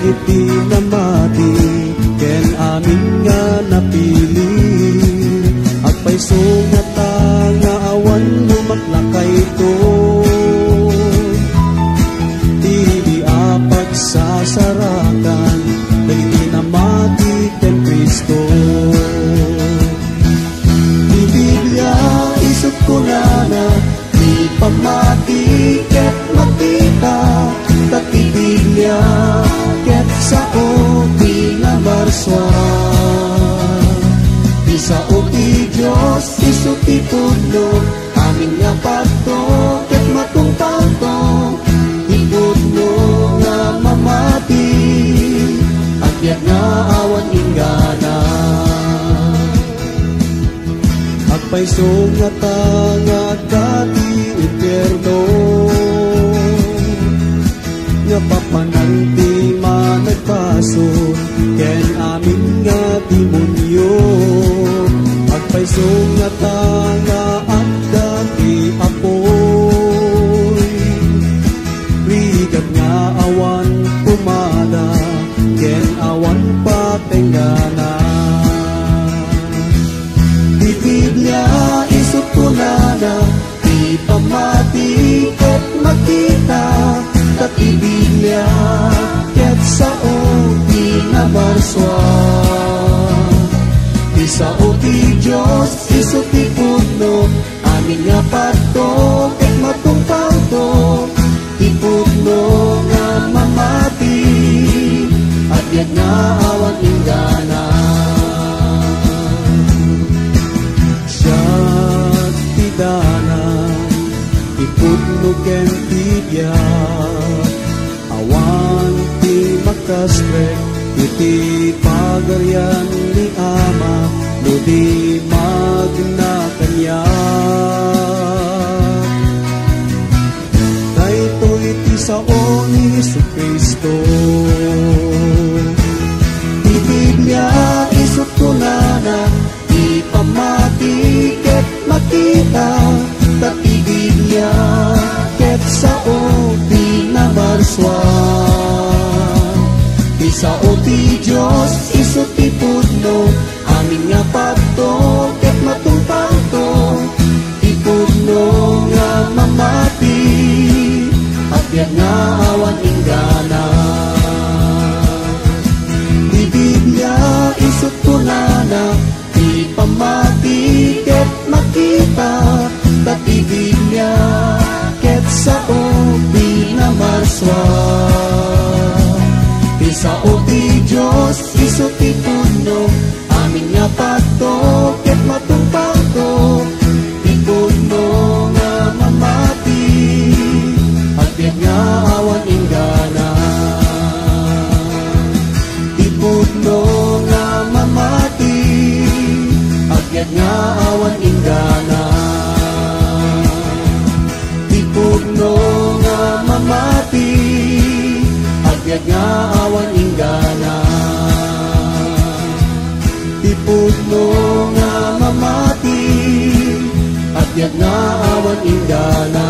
iti namati ken amin nga napili agpayso nga ta nga awan lumaklakay to tili apag sasarakan iti namati ken Kristo. Di Biblia isip ko na di pamati ket makita tati Biblia ket sao di nga marswan di sao ti Diyos isu ti pudno amin nga pato ket matungtang to ti pudno nga mamati agyan nga awan ingana agpayso nga ta nga dati impierno nga papananti managpason ken amin nga demonyo agpayso nga ta nga adda ti apoy rigad nga awan pumada ken awan patenggana di Biblia isut ko na di pamati ket makita tati Biblia ket sao di nga marswan di sao ti Diyos isu ti pudno amin nga pato ket matungpang to ti pudno nga mamati agyan nga awan ingana siya ti danan ipudno ken ti biyak awan ti makastrek iti pagaryan ni Ama no di magnakanya dayto iti sao ni Jesucristo ti Biblia isut ko na di pamati ket makita tati Biblia ket sao di na marswan di sao ti Diyos isu ti pudno amin nga pato ket matungpang to ti pudno nga mamati agyan nga awan ingana di Biblia isut ko na di pamati ket makita tati Biblia ket sao di na marswan di sao ti Diyos isu ti pudno amin nga pato ket matungpang to ti pudno nga mamati agyan nga awan ingana ti pudno nga mamati agyan nga awan ingana ti pudno nga mamati agyan nga awan ingana ti pudno nga mamati agyan nga awan ingana